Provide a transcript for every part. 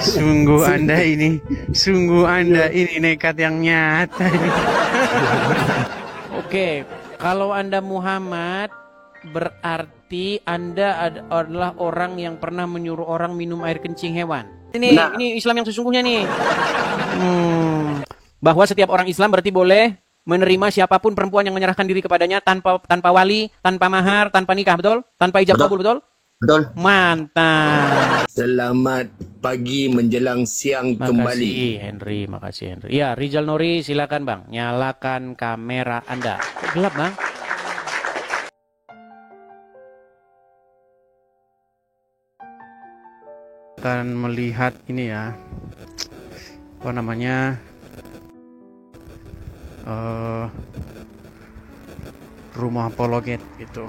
Sungguh Anda ini nekat yang nyata. Oke, kalau Anda Muhammad, berarti Anda adalah orang yang pernah menyuruh orang minum air kencing hewan. Ini Islam yang sesungguhnya nih. Bahwa setiap orang Islam berarti boleh menerima siapapun perempuan yang menyerahkan diri kepadanya tanpa wali, tanpa mahar, tanpa nikah, betul? Tanpa ijab kabul, betul? Betul. Mantap. Selamat pagi menjelang siang kembali. Makasih Henry. Ya, Rizal Nuri, silakan Bang, nyalakan kamera Anda. Kok gelap Bang? Akan melihat ini ya, apa namanya, rumah apologet gitu.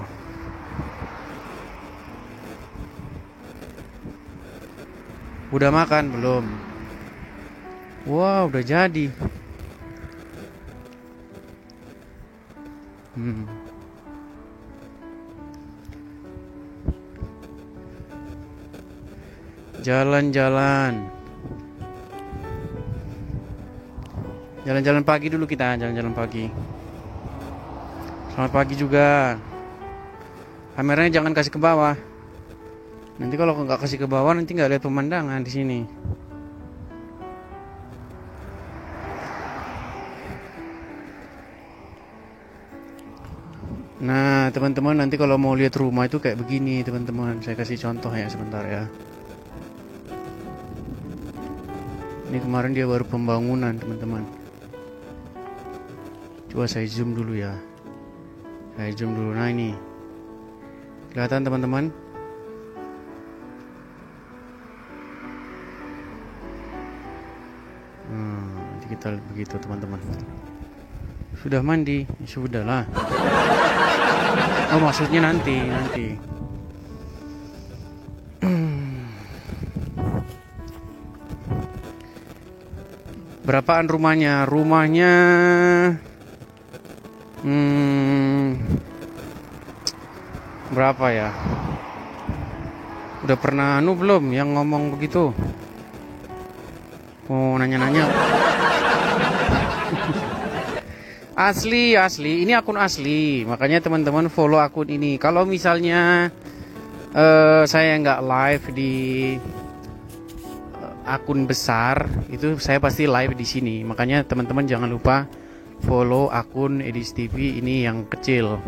Udah makan belum? Wah, udah jadi. Jalan-jalan pagi dulu kita, jalan-jalan pagi. Selamat pagi juga. Kameranya jangan kasih ke bawah. Nanti kalau nggak kasih ke bawah nanti nggak lihat pemandangan di sini. Nah, teman-teman, nanti kalau mau lihat rumah itu kayak begini, teman-teman. Saya kasih contoh ya sebentar ya. Ini kemarin dia baru pembangunan, teman-teman. Coba saya zoom dulu ya. Saya zoom dulu. Nah, ini. Kelihatan, teman-teman? Nanti kita lihat begitu, teman-teman. Sudah mandi? Sudah lah. Oh, maksudnya nanti. Berapaan rumahnya? Rumahnya berapa ya? Udah pernah belum yang ngomong begitu? Oh, nanya-nanya. Asli, ini akun asli. Makanya teman-teman follow akun ini. Kalau misalnya saya nggak live di akun besar, itu saya pasti live di sini. Makanya teman-teman jangan lupa follow akun Edis TV ini yang kecil.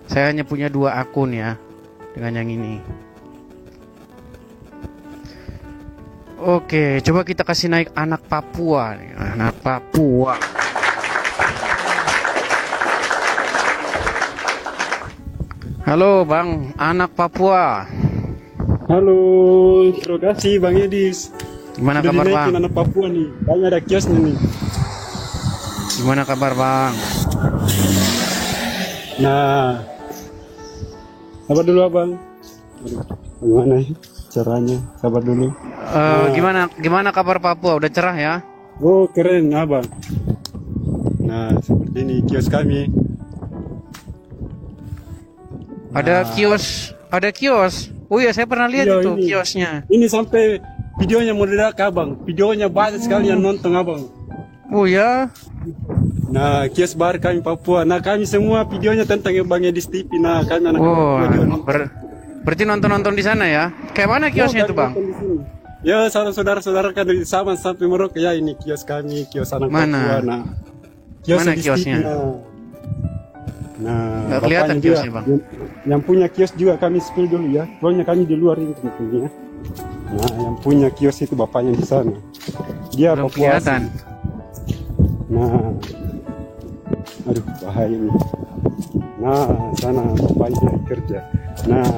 Saya hanya punya 2 akun ya, dengan yang ini. Oke, coba kita kasih naik anak Papua nih. Anak Papua. Halo Bang, anak Papua. Halo, terima kasih Bang Edis. Gimana Sudah kabar dinaikin Bang? anak Papua nih, banyak ada kiosnya nih. Gimana kabar Bang? Nah, sabar dulu Abang. Gimana ya caranya? Sabar dulu. Gimana kabar Papua? Udah cerah ya? Oh keren Abang. Nah seperti ini kios kami. Ada kios. Oh iya, saya pernah lihat Iya, itu ini. kiosnya. Ini sampai videonya meledak Abang. Videonya banyak sekali yang nonton Abang. Oh ya? Nah kios bar kami Papua. Nah kami semua videonya tentang Bang Edis TV. Nah kami anak Papua juga nonton. Berarti nonton di sana ya? Kayak mana kiosnya itu Bang? Ya saudara-saudara kan dari Sabang sampai Merauke ya, ini kios kami, kios anak Papua. Nah, Mana kiosnya? Nah, nggak kelihatan bapaknya kiosnya, juga, Bang. yang punya kios juga kami spill dulu ya. Soalnya kami di luar ini tentunya. Nah, yang punya kios itu bapaknya di sana. Dia Belum Papua kelihatan. asli. Nah, aduh bahaya ini. Nah, sana bapaknya lagi kerja. Nah,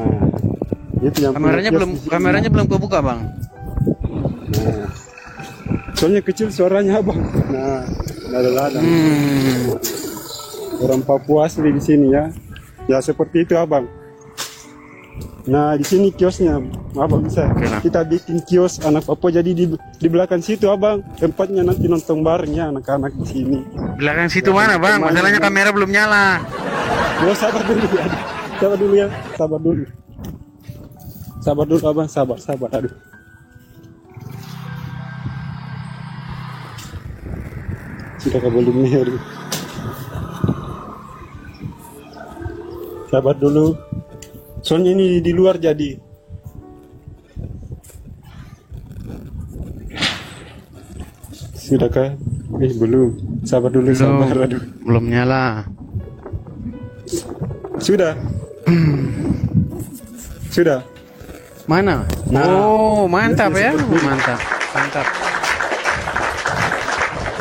itu yang punya kios di sini. Kameranya belum kebuka Bang. Nah, soalnya kecil suaranya Abang. Nah, lada-lada. Orang Papua asli di sini ya. Ya seperti itu Abang. Nah, di sini kiosnya Abang bisa. Kita bikin kios anak Papua, jadi di belakang situ Abang. Tempatnya nanti nonton bareng ya anak-anak di sini. Belakang situ mana Bang? Masalahnya kamera belum nyala. Oh, sabar dulu ya. Sabar dulu ya. Sabar dulu. Sabar dulu abang, sabar. Aduh. Sudah ke volumenya. Aduh. Sabar dulu. Soalnya ini di luar jadi. Sudahkah? Belum. Sabar dulu, sabar. Aduh. Belum nyala. Sudah. Sudah. Mana? Nah, Oh, mantap ya. seperti ini. Mantap.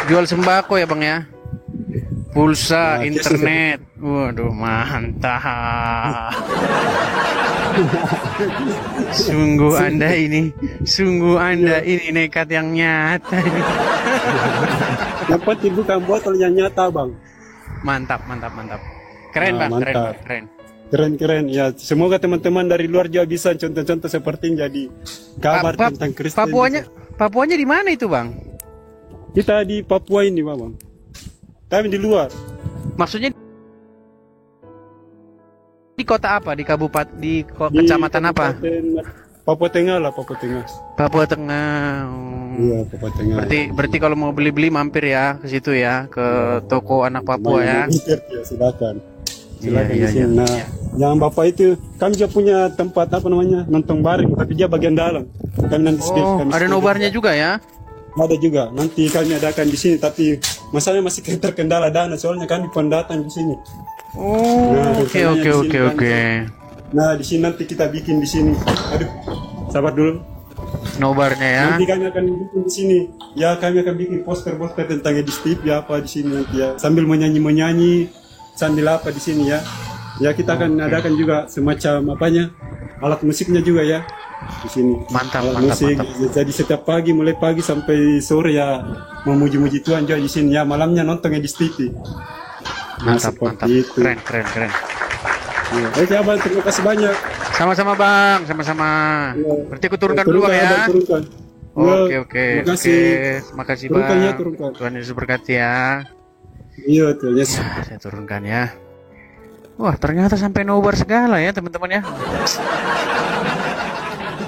Jual sembako ya, Bang ya? Pulsa, Nah, internet. Waduh, mantap. Sungguh Anda ini nekat yang nyata. Yang penting bukan botol yang nyata, Bang. Mantap. Keren, Nah, Bang, mantap. keren. Keren ya. Semoga teman-teman dari luar juga bisa contoh-contoh seperti ini jadi kabar tentang Kristen. Papuanya di mana itu, Bang? Kita di Papua ini, Bang. Kami di luar. Maksudnya di kota apa? Di kabupaten, kecamatan apa? Papua Tengah lah, Papua Tengah. Papua Tengah. Oh. Iya, Papua Tengah. Berarti kalau mau beli mampir ya ke situ ya, ke toko anak Papua ya. Ya, silakan. Iya. di sini. Nah, yang Bapak itu kami juga punya tempat nonton bareng, tapi dia bagian dalam. Kami nanti Ada nobarnya juga ya? Ada juga. Nanti kami adakan di sini, tapi masalahnya masih terkendala dana, soalnya kami pendatang di sini. Oh, Nah, oke. Nah, di sini nanti kita bikin di sini. Aduh, sabar dulu. Nobarnya ya. Nanti kami akan bikin di sini. Ya, kami akan bikin poster-poster tentang Edistip ya apa di sini nanti ya. Sambil menyanyi, sambil apa di sini ya. Ya, kita akan adakan juga semacam alat musiknya juga ya di sini. Mantap. Musik. Jadi setiap pagi, mulai pagi sampai sore ya memuji-muji Tuhan juga di sini ya. Malamnya nonton Edistip. Mantap. Itu. Keren. Ya, oke Abang, terima kasih banyak. Sama-sama Bang, sama-sama. Ya. Berarti aku turunkan dulu Bang ya. Abang, turunkan. Oke. Terima kasih. Makasih Turunkan Bang. ya, turunkan. Tuhan Yesus berkati ya. Iya, tuh, yes. Saya turunkan ya. Wah, ternyata sampai nobar segala ya teman-teman ya.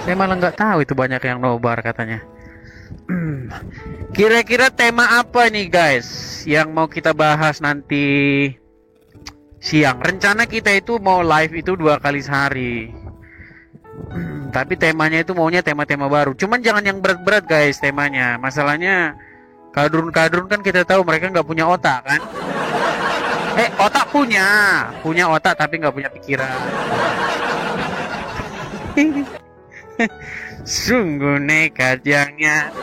Saya malah nggak tahu itu banyak yang nobar katanya. Kira-kira tema apa nih guys yang mau kita bahas nanti siang? Rencana kita itu mau live itu 2 kali sehari. Tapi temanya itu maunya tema-tema baru. Cuman jangan yang berat-berat guys temanya. Masalahnya kadrun-kadrun kan kita tahu mereka nggak punya otak kan. Otak punya otak tapi nggak punya pikiran. Sungguh nekat yang nyata.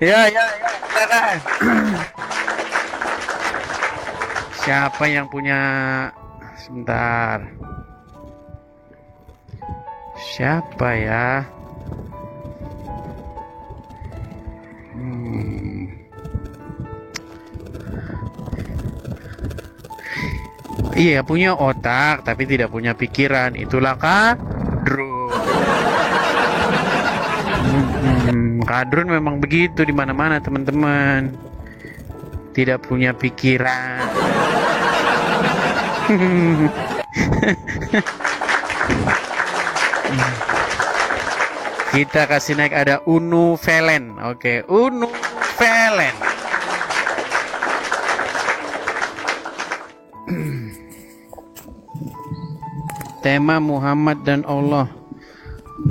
ya, silakan. Siapa yang punya? Sebentar. Siapa ya? Iya, punya otak tapi tidak punya pikiran. Itulah kadrun. Kadrun memang begitu di mana-mana, teman-teman. Tidak punya pikiran. Kita kasih naik ada Unu Velen. Oke, Unu Velen. Tema Muhammad dan Allah.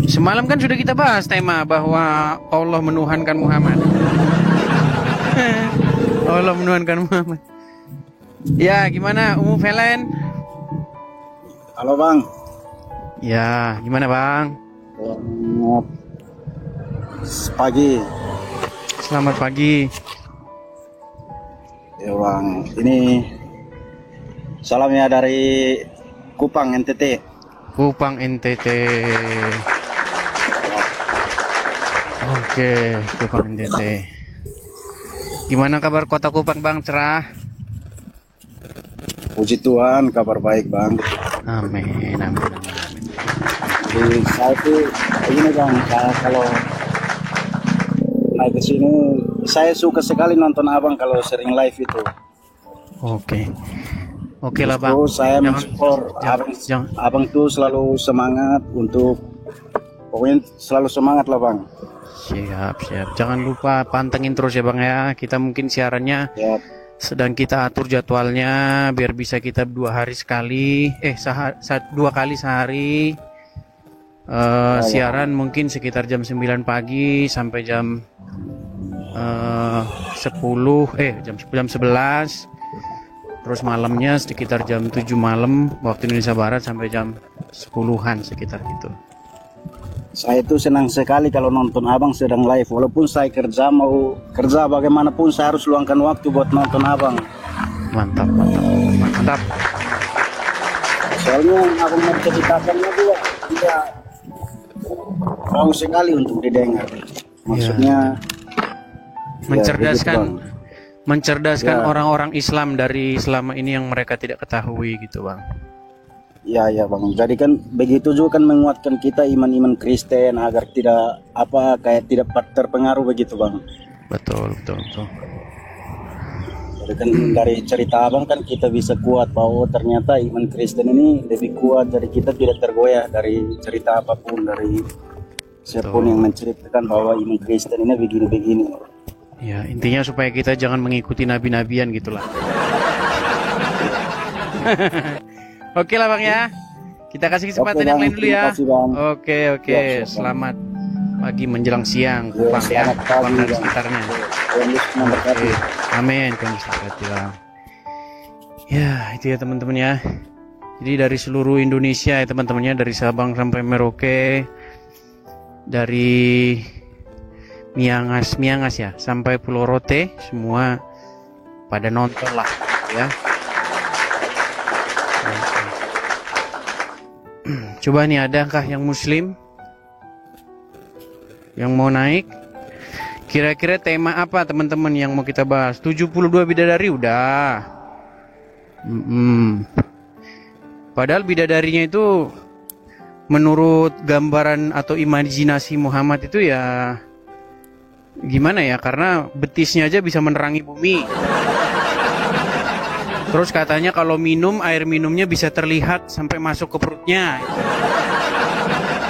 Semalam kan sudah kita bahas tema bahwa Allah menuhankan Muhammad. Allah menuhankan Muhammad. Ya, gimana Umu Velen? Halo Bang. Ya, gimana Bang? Pagi. Selamat pagi. Ya Bang, ini salamnya dari Kupang NTT. Kupang NTT. Oke, Kupang NTT. Gimana kabar kota Kupang Bang? Cerah? Puji Tuhan, kabar baik Bang. Amin. Jadi saya tuh ini Bang, kalau naik ke sini saya suka sekali nonton Abang kalau sering live itu. Oke. Oke lah bang. Terus saya Jangan- mensupport jangan- abang tuh selalu semangat untuk, pokoknya selalu semangat lah bang. Siap, siap. Jangan lupa pantengin terus ya bang ya. Kita mungkin siarannya Ya, sedang kita atur jadwalnya biar bisa kita 2 hari sekali, 2 kali sehari. Siaran mungkin sekitar jam 9 pagi sampai jam 10, jam 11. Terus malamnya sekitar jam 7 malam waktu Indonesia Barat sampai jam 10-an sekitar gitu. saya itu senang sekali kalau nonton abang sedang live. Walaupun saya mau kerja bagaimanapun, saya harus luangkan waktu buat nonton abang. Mantap, mantap, mantap. Soalnya abang menceritakannya juga tidak mau sekali untuk didengar. Maksudnya Mencerdaskan, begitu, Bang. mencerdaskan Ya. orang-orang Islam dari selama ini yang mereka tidak ketahui gitu bang. Ya bang. Jadi kan begitu juga kan menguatkan kita iman-iman Kristen agar tidak terpengaruh begitu bang. Betul, betul, betul. Jadi kan dari cerita abang kan kita bisa kuat bahwa ternyata iman Kristen ini lebih kuat. Jadi kita tidak tergoyah dari cerita apapun dari siapapun yang menceritakan bahwa iman Kristen ini begini-begini. Ya intinya supaya kita jangan mengikuti nabi-nabian gitulah. Oke lah bang ya. Kita kasih kesempatan Oke, yang Bang. lain dulu ya. Terima kasih, Bang. Oke, oke. Ya, siap, Bang. Selamat pagi menjelang siang, Ya, bang ya. selamat pagi, Bang dan Bang. sekitarnya. Tuhan Yesus memberkati. Oke. Amin. Tuhan Yesus memberkati, Bang. Ya itu ya teman-teman ya. Jadi dari seluruh Indonesia ya teman-temannya, dari Sabang sampai Merauke, dari Miangas ya sampai Pulau Rote, semua pada nonton lah ya. Coba nih, adakah yang muslim yang mau naik? Kira-kira tema apa teman-teman yang mau kita bahas? 72 bidadari udah. Padahal bidadarinya itu menurut gambaran atau imajinasi Muhammad itu ya gimana ya, karena betisnya aja bisa menerangi bumi. Terus katanya kalau minum, air minumnya bisa terlihat sampai masuk ke perutnya.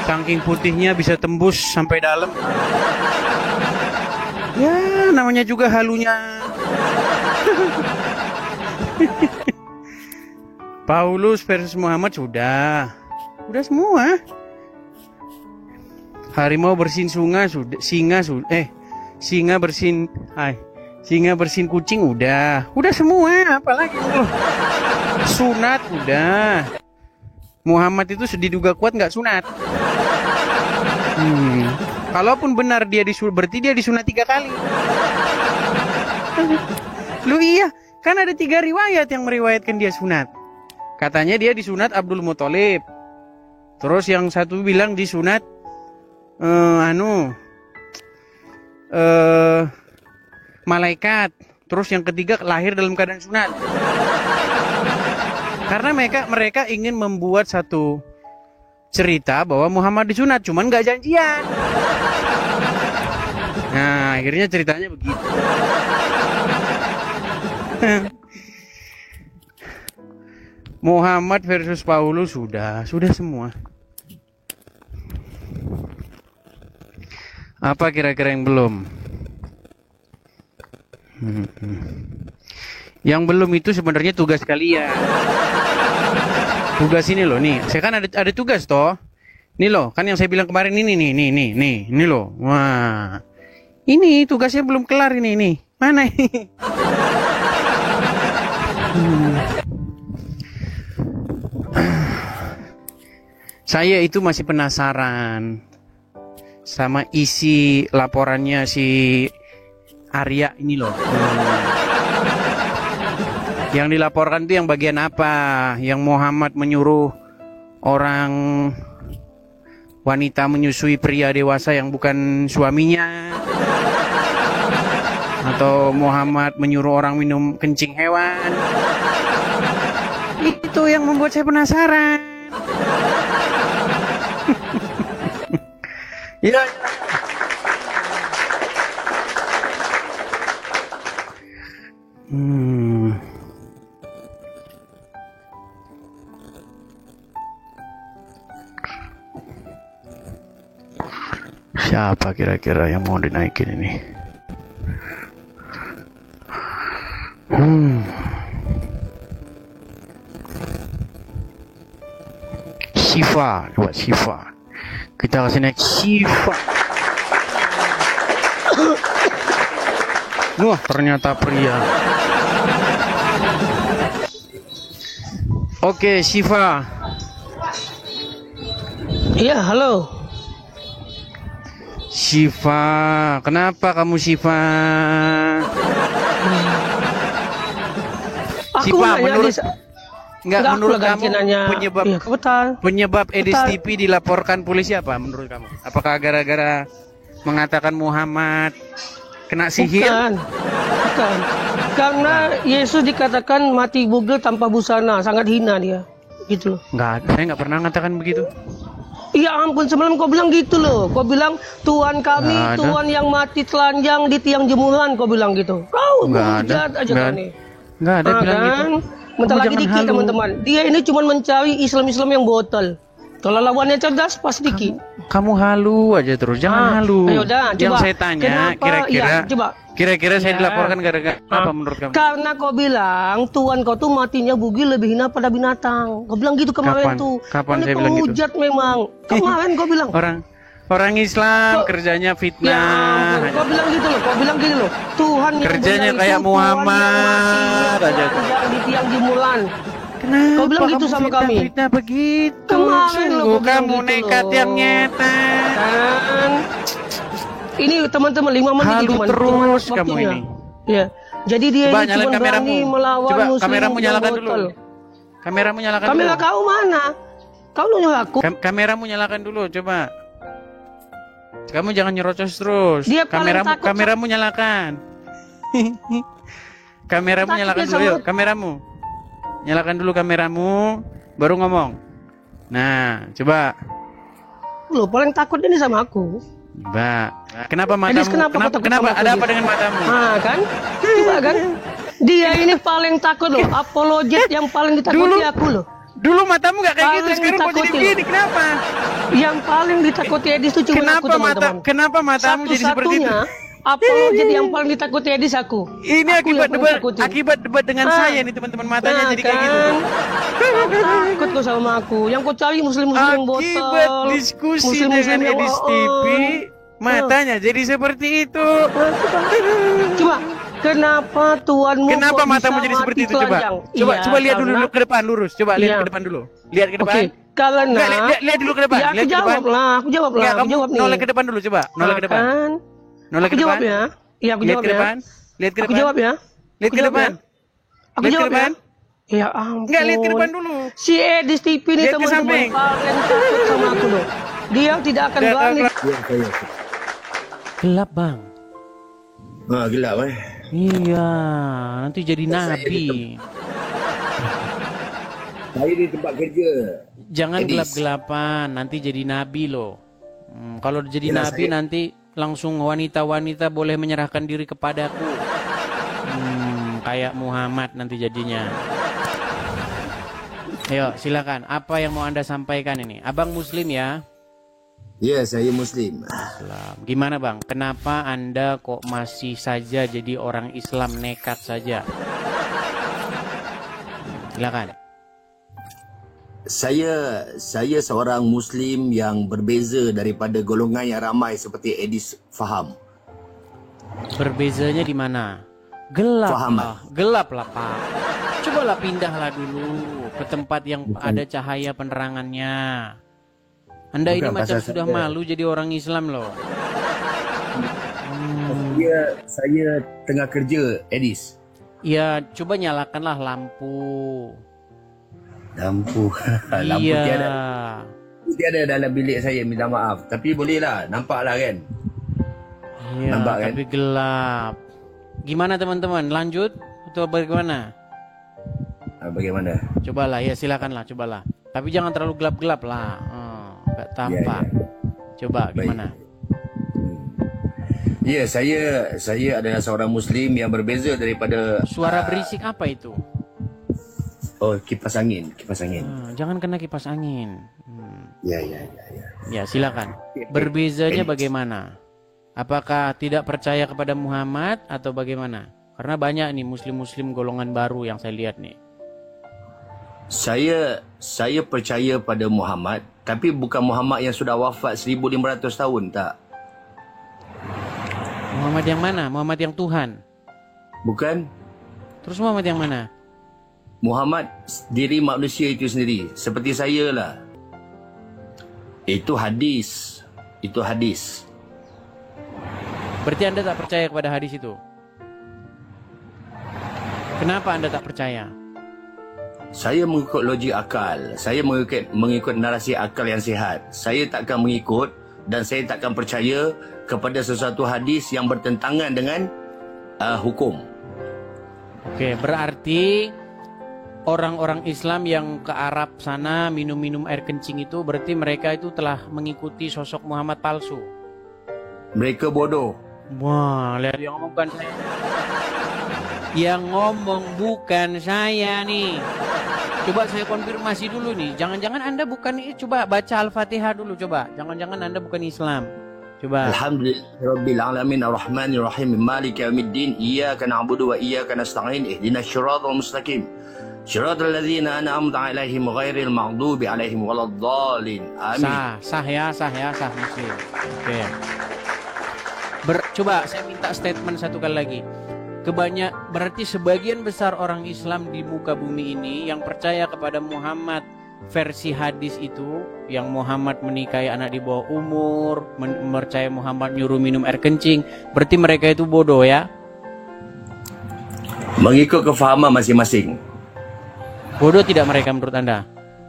Saking putihnya bisa tembus sampai dalam. Ya namanya juga halunya. Paulus versus Muhammad sudah semua. Harimau bersin singa sudah, singa bersin kucing udah semua, apalagi loh. Sunat udah. Muhammad itu diduga kuat nggak sunat. Kalaupun benar dia berarti dia disunat 3 kali. Lu iya, kan ada 3 riwayat yang meriwayatkan dia sunat. Katanya dia disunat Abdul Muthalib. Terus yang satu bilang disunat malaikat. Terus yang ketiga lahir dalam keadaan sunat. Karena mereka ingin membuat satu cerita bahwa Muhammad disunat, cuman nggak janjian. Nah, akhirnya ceritanya begitu. Muhammad versus Paulus sudah semua. Apa kira-kira yang belum? Yang belum itu sebenarnya tugas kalian. Tugas ini loh nih. Saya kan ada tugas toh. Ini loh, kan yang saya bilang kemarin ini loh. Wah. Ini tugasnya belum kelar ini. Mana ini? Saya itu masih penasaran sama isi laporannya si Arya ini loh. Yang dilaporkan itu yang bagian apa? Yang Muhammad menyuruh orang wanita menyusui pria dewasa yang bukan suaminya, atau Muhammad menyuruh orang minum kencing hewan. Itu yang membuat saya penasaran. Ya. Siapa kira-kira yang mau dinaikin ini? Syifa, coba Syifa. Kita kasih naik Syifa. Wah, ternyata pria. Oke, Syifa. Iya, halo. Syifa, kenapa kamu Syifa? Aku Syifa, nanya menurut Enggak, menurut aku kamu nanya. penyebab Iya, kebetulan. penyebab Edis Betul. TV dilaporkan polisi apa menurut kamu? Apakah gara-gara mengatakan Muhammad kena sihir? Bukan. Karena Yesus dikatakan mati bugil tanpa busana, sangat hina dia. Gitu loh. Enggak, saya nggak pernah mengatakan begitu. Ya ampun, semalam kau bilang gitu loh. Kau bilang Tuhan kami, Nggak ada. Tuhan yang mati telanjang di tiang jemuran, kau bilang gitu. Kau Nggak ada. menghujat aja Nggak kau ada. nih. Enggak ada bilang gitu. Bentar Kamu lagi jangan dikit halu. teman-teman. Dia ini cuma mencari Islam-Islam yang botol. Kalau lawannya cerdas, pas dikit. Kamu halu aja terus, jangan halu. Ayo dah, Yang coba. saya tanya, Kenapa? kira-kira, Iya, coba. kira-kira saya Ya. dilaporkan gara-gara apa menurut kamu? Karena kau bilang Tuhan kau tuh matinya bugil lebih hina pada binatang. Kau bilang gitu kemarin Kapan? tuh. Kapan Ini saya bilang gitu? penghujat memang. Kemarin kau bilang. Orang Islam Kok- kerjanya Ya fitnah. ampun, kau bilang gitu loh. Kau bilang gini loh. Tuhan yang Kerjanya benar kayak itu Muhammad Tuhan yang aja. mati telanjang di tiang jemuran. Kenapa Kau bilang gitu kamu sama kami? fitnah begitu? Kemarin lo Sungguh kau bilang kamu gitu nekat loh. yang nyetak. Kan? Ini teman-teman 5 menit Halu cuman terus waktunya. kamu ini. Ya. Jadi dia Coba ini nyalain cuma kameramu. berani melawan Coba muslim kameramu yang nyalakan dulu. botol. Kameramu nyalakan Kamera dulu. kau mana? Kau lu nyalaku. Kameramu nyalakan dulu, coba. Kamu jangan nyerocos terus. Dia paling takut Kameramu nyalakan. Kameramu Takutnya nyalakan dulu, sama- yuk. Kameramu. Nyalakan dulu kameramu, baru ngomong. Nah, coba. Lo paling takut ini sama aku. Mbak, kenapa matamu? Edis, kenapa kau takut kenapa? sama aku, Ada Edis? apa dengan matamu? Ah kan? Coba kan? Dia ini paling takut loh. Apologet yang paling ditakuti Dulu- aku loh. Dulu matamu nggak kayak gitu, Paling sekarang kok jadi ditakuti begini. Kenapa? Yang paling ditakuti Edis itu cuma aku teman-teman. Kenapa matamu jadi seperti itu? Satu-satunya apologet yang paling ditakuti Edis aku. Ini Aku akibat yang paling debat, takutin. akibat debat dengan Ah. saya nih teman-teman, matanya Nah, jadi kayak gitu. kan? Kau takut kau sama aku. Yang kau cari muslim-muslim yang botol. Akibat diskusi muslim-muslim dengan yang Edis TV, matanya jadi seperti itu. Coba, kenapa tuanmu Kenapa kok matamu bisa jadi seperti mati itu? Coba, telanjang? coba, Iya, coba lihat dulu karena- ke depan lurus. Coba lihat Iya. ke depan dulu. Lihat ke depan. Oke, karena Enggak, lihat dulu ke depan. Ya, lihat aku ke depan. jawab lah, aku jawab lah, Enggak, aku kamu jawab nih. noleh ke depan dulu, coba. Noleh ke depan. Kan? Noleh ke Aku jawab depan. ya. Iya, aku Lihat jawab ke ya. depan. Lihat ke Aku depan. jawab ya. Lihat Aku ke jawab depan. ya. Aku Lihat ke jawab ya. depan. Ya ampun. Enggak, lihat ke depan dulu. Si Edis TV ini Lihat ke teman-teman samping. paling takut sama aku loh. Dia tidak akan Lihat, berani. Gelap bang. Gelap Iya, nanti jadi nabi. Saya di tempat kerja. Jangan Edis. gelap-gelapan, nanti jadi nabi loh. Kalau jadi Yalah, nabi saya- nanti langsung wanita-wanita boleh menyerahkan diri kepadaku. Kayak Muhammad nanti jadinya. Ayo silakan, apa yang mau anda sampaikan ini? Abang Muslim ya? Ya, saya Muslim. Islam. Gimana bang? Kenapa anda kok masih saja jadi orang Islam nekat saja? Silakan. Saya seorang Muslim yang berbeza daripada golongan yang ramai seperti Edis faham. Berbezanya di mana? Gelap Faham, lah, gelap lah Pak. Cobalah pindahlah dulu ke tempat yang ada cahaya penerangannya. Anda ini Bukan, macam pasal sudah saya- malu jadi orang Islam loh. Saya tengah kerja, Edis. Ya coba nyalakanlah lampu. Lampu. Lampu Iya. tiada dalam bilik saya, minta maaf. Tapi bolehlah, nampaklah kan. Iya, Nampak kan? tapi gelap. Gimana teman-teman? Lanjut atau bagaimana? Bagaimana? Cobalah ya, silakanlah, cobalah. Tapi jangan terlalu gelap-gelap lah. Nggak tampak. Coba Baik. gimana? Ya, saya adalah seorang Muslim yang berbeza daripada Suara berisik apa itu? kipas angin. Jangan kena kipas angin. Ya. Ya, silakan. Berbezanya bagaimana? Apakah tidak percaya kepada Muhammad atau bagaimana? Karena banyak nih muslim-muslim golongan baru yang saya lihat nih. Saya percaya pada Muhammad, tapi bukan Muhammad yang sudah wafat 1500 tahun, tak. Muhammad yang mana? Muhammad yang Tuhan. Bukan. Terus Muhammad yang mana? Muhammad diri manusia itu sendiri, seperti saya lah. Itu hadis. Berarti Anda tak percaya kepada hadis itu? Kenapa Anda tak percaya? Saya mengikut logik akal. Saya mengikut narasi akal yang sihat. Saya takkan mengikut dan saya takkan percaya kepada sesuatu hadis yang bertentangan dengan hukum. Oke, berarti orang-orang Islam yang ke Arab sana minum-minum air kencing itu berarti mereka itu telah mengikuti sosok Muhammad palsu. Mereka bodoh. Wah, lihat yang ngomong bukan saya. Yang ngomong bukan saya nih. Coba saya konfirmasi dulu nih. Jangan-jangan Anda bukan, coba baca Al-Fatihah dulu coba. Jangan-jangan Anda bukan Islam. Coba. Alhamdulillahirabbil alamin arrahmanir rahim maliki yaumiddin iyyaka na'budu wa iyyaka nasta'in ihdinas siratal mustaqim siratal ladzina an'amta 'alaihim ghairil maghdubi 'alaihim waladdallin. Amin. Sah muslim. Oke. Coba saya minta statement satu kali lagi. Berarti sebagian besar orang Islam di muka bumi ini yang percaya kepada Muhammad versi hadis itu, yang Muhammad menikahi anak di bawah umur, percaya Muhammad nyuruh minum air kencing, berarti mereka itu bodoh ya? Mengikut kefahaman masing-masing. Bodoh tidak mereka menurut Anda?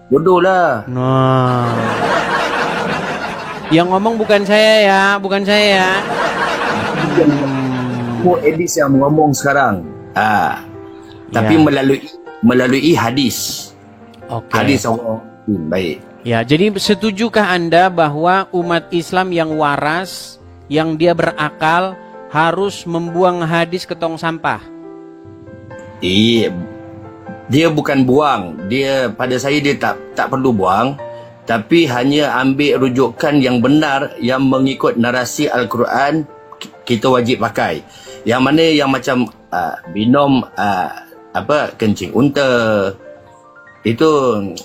Bodoh lah. Nah. Yang ngomong bukan saya ya. Edis yang ngomong sekarang. Tapi melalui hadis. Oke. Hadis Allah. Baik. Ya, jadi setujukah Anda bahwa umat Islam yang waras, yang dia berakal, harus membuang hadis ke tong sampah? Iya. Dia bukan buang. Pada saya dia tak perlu buang, tapi hanya ambil rujukan yang benar yang mengikut narasi Al-Quran, kita wajib pakai. Yang mana yang macam minum kencing unta, itu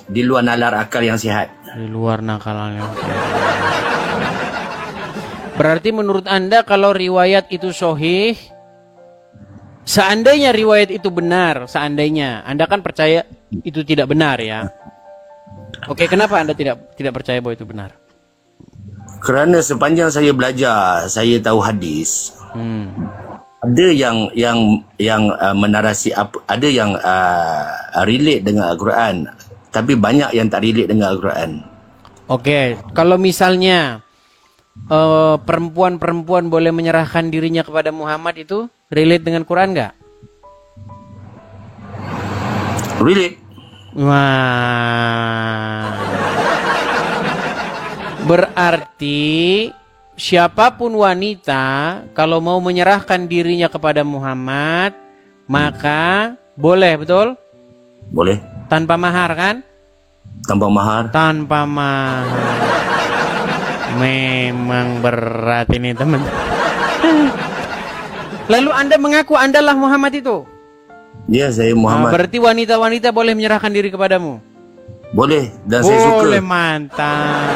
di luar nalar akal yang sihat. Di luar nakalnya. Berarti menurut Anda kalau riwayat itu sahih, seandainya riwayat itu benar, seandainya Anda kan percaya itu tidak benar ya. Oke, kenapa Anda tidak percaya bahwa itu benar? Kerana sepanjang saya belajar, saya tahu hadis. Ada yang menarasi, ada yang relate dengan Al-Quran, tapi banyak yang tak relate dengan Al-Quran. Oke, kalau misalnya perempuan-perempuan boleh menyerahkan dirinya kepada Muhammad, itu relate dengan Quran nggak? Relate. Wah. Berarti siapapun wanita kalau mau menyerahkan dirinya kepada Muhammad, maka boleh, betul? Boleh. Tanpa mahar kan? Tanpa mahar. Tanpa mahar. Memang berat ini teman. Lalu Anda mengaku Andalah Muhammad itu? Ya, saya Muhammad. Berarti wanita-wanita boleh menyerahkan diri kepadamu? Boleh, dan saya suka. Boleh, mantap.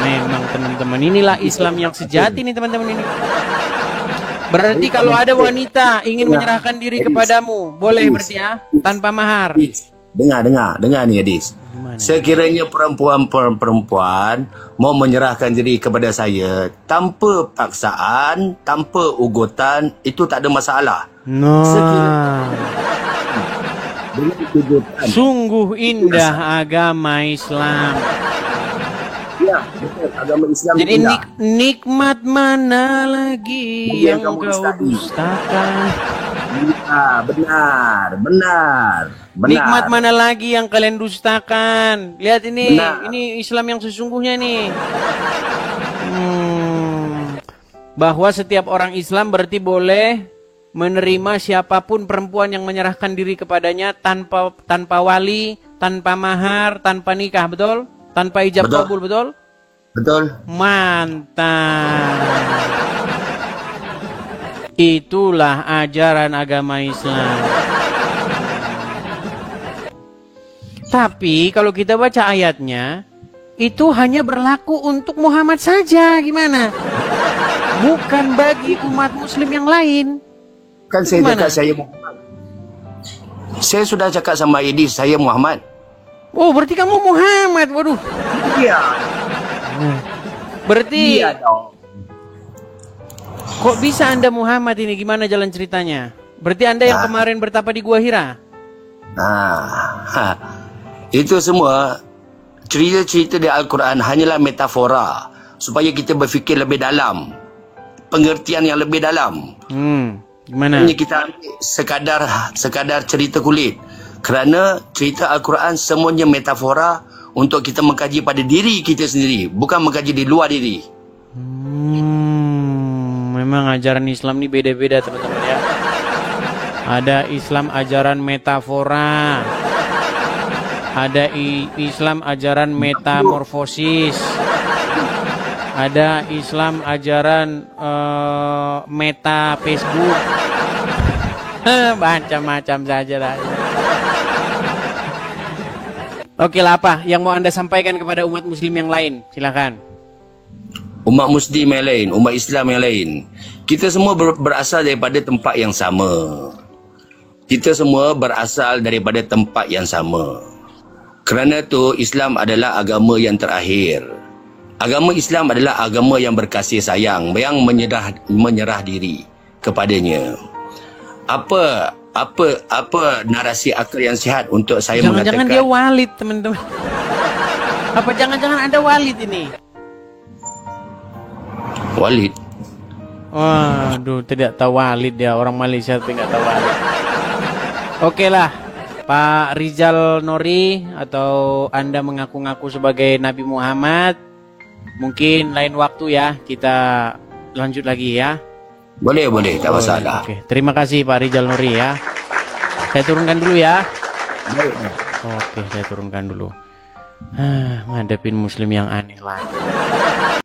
Memang teman-teman, inilah Islam yang sejati nih teman-teman ini. Berarti kalau ada wanita ingin menyerahkan diri kepadamu, boleh berarti ya, tanpa mahar. Dengar nih Adis. Sekiranya perempuan mau menyerahkan diri kepada saya tanpa paksaan, tanpa ugutan, itu tak ada masalah. Sungguh indah agama Islam. Ya, betul. Agama Islam. Jadi nikmat mana lagi yang kau dustakan? Benar. Nikmat mana lagi yang kalian dustakan? Lihat ini, ini Islam yang sesungguhnya nih. Bahwa setiap orang Islam berarti boleh menerima siapapun perempuan yang menyerahkan diri kepadanya tanpa wali, tanpa mahar, tanpa nikah, betul? Tanpa ijab Betul. kabul, betul? Betul? Mantap. Itulah ajaran agama Islam. Tapi kalau kita baca ayatnya, itu hanya berlaku untuk Muhammad saja. Gimana? Bukan bagi umat muslim yang lain. Kan saya Gimana? cakap saya Muhammad. Saya sudah cakap sama Edi, saya Muhammad. Oh, berarti kamu Muhammad. Waduh. Iya. Berarti Iya dong. kok bisa Anda Muhammad ini? Gimana jalan ceritanya? Berarti Anda yang kemarin bertapa di Gua Hira? Itu semua cerita-cerita di Al-Quran hanyalah metafora supaya kita berfikir lebih dalam, pengertian yang lebih dalam. Gimana? Hanya kita ambil sekadar cerita kulit. Kerana cerita Al-Quran semuanya metafora untuk kita mengkaji pada diri kita sendiri, bukan mengkaji di luar diri. Memang ajaran Islam ini beda-beda teman-teman ya. Ada Islam ajaran metafora, ada Islam ajaran metamorfosis, ada Islam ajaran meta Facebook. Macam-macam saja lah. Oke lah, apa yang mau Anda sampaikan kepada umat muslim yang lain? Silakan. Umat muslim yang lain, umat Islam yang lain, kita semua berasal daripada tempat yang sama. Kita semua berasal daripada tempat yang sama. Kerana tu Islam adalah agama yang terakhir. Agama Islam adalah agama yang berkasih sayang, yang menyerah diri kepadanya. Apa narasi akal yang sihat untuk saya Jangan-jangan mengatakan dia walid, teman-teman. Apa jangan-jangan Anda walid ini? Walid? Waduh, tidak tahu walid dia. Orang Malaysia tapi nggak tahu walid. Oke lah, Pak Rizal Nori, atau Anda mengaku-ngaku sebagai Nabi Muhammad. Mungkin lain waktu ya, kita lanjut lagi ya. Boleh, tak masalah. Oke, terima kasih Pak Rizal Nori ya. Saya turunkan dulu ya. Oke, saya turunkan dulu. Ngadepin muslim yang aneh lah.